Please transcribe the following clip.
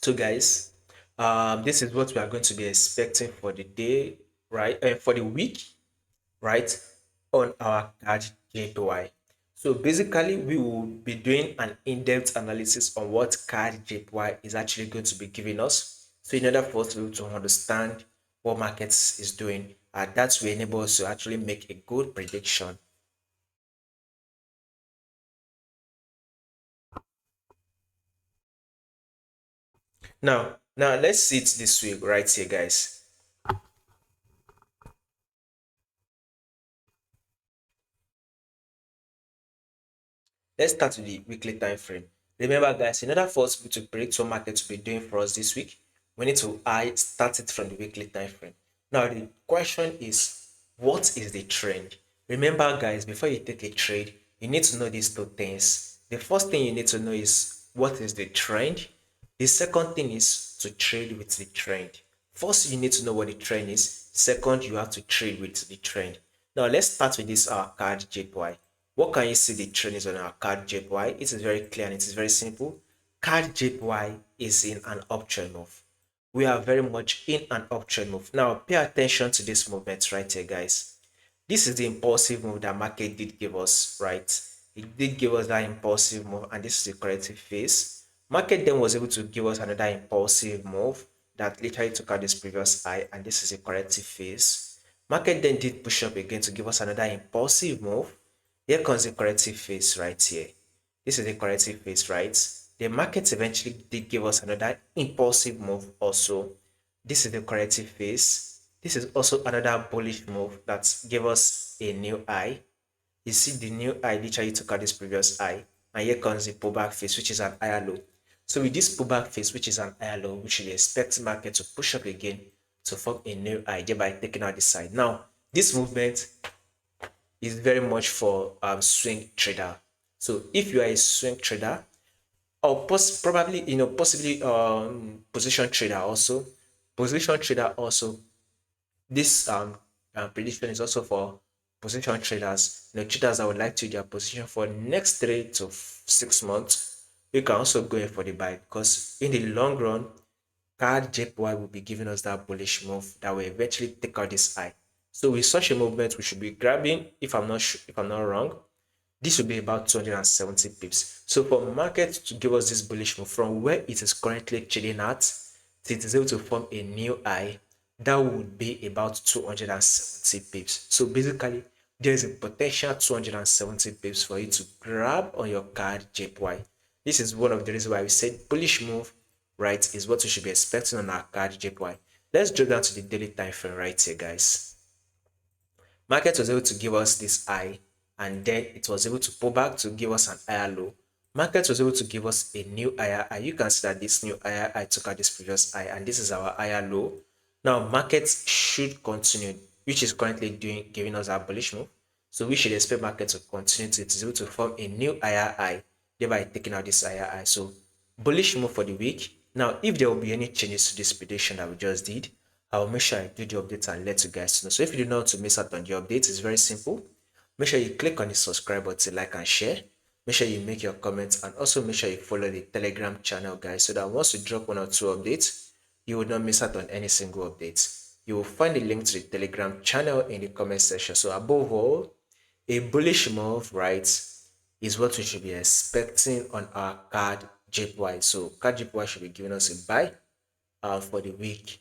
So, guys, this is what we are going to be expecting for the day, right? For the week, right? On our CAD JPY. So basically, we will be doing an in-depth analysis on what CAD JPY is actually going to be giving us. So in order for us to be able to understand what markets is doing, that will enable us to actually make a good prediction. Now let's see it this way right here, guys. Let's start with the weekly time frame. Remember, guys, in order for us to predict what market will be doing for us this week, we need to start it from the weekly time frame. Now, the question is, what is the trend? Remember, guys, before you take a trade, you need to know these two things. The first thing you need to know is what is the trend. The second thing is to trade with the trend. First, you need to know what the trend is. Second, you have to trade with the trend. Now, let's start with this our card JPY. What can you see the trend is on our card JPY? It is very clear and it is very simple. Card JPY is in an uptrend move. We are very much in an uptrend move. Now, pay attention to this movement right here, guys. This is the impulsive move that market did give us, right? It did give us that impulsive move, and this is the corrective phase. Market then was able to give us another impulsive move that literally took out this previous high, and this is a corrective phase. Market then did push up again to give us another impulsive move. Here comes the corrective phase right here. This is the corrective phase, right? The market eventually did give us another impulsive move also. This is the corrective phase. This is also another bullish move that gave us a new high. You see the new high literally took out this previous high. And here comes the pullback phase, which is an higher low. So with this pullback phase, which is an higher low, we should expect market to push up again to form a new high, thereby taking out the side. Now, this movement is very much for swing trader. So if you are a swing trader, or probably possibly position trader also, this prediction is also for position traders, traders that would like to their position for next 3 to 6 months. You can also go in for the buy, because in the long run, card JPY will be giving us that bullish move that will eventually take out this high. So with such a movement, we should be grabbing, if I'm not wrong, this will be about 270 pips. So for market to give us this bullish move from where it is currently trading at, it is able to form a new high, that would be about 270 pips. So basically, there is a potential 270 pips for you to grab on your card JPY. This is one of the reasons why we said bullish move, right, is what you should be expecting on our card JPY. Let's drop down to the daily time frame right here, guys. Market was able to give us this high, and then it was able to pull back to give us an higher low. Market was able to give us a new higher high. You can see that this new higher high took out this previous high, and this is our higher low. Now market should continue, which is currently giving us our bullish move. So we should expect market to continue to, it is able to form a new higher high, thereby taking out this higher high. So bullish move for the week. Now, if there will be any changes to this prediction that we just did, I'll make sure I do the update and let you guys know. So if you do not want to miss out on the update, it's very simple. Make sure you click on the subscribe button, like and share. Make sure you make your comments, and also make sure you follow the Telegram channel, guys, so that once we drop 1 or 2 updates, you will not miss out on any single update. You will find the link to the Telegram channel in the comment section. So above all, a bullish move, right, is what we should be expecting on our card JPY. So card JPY should be giving us a buy for the week.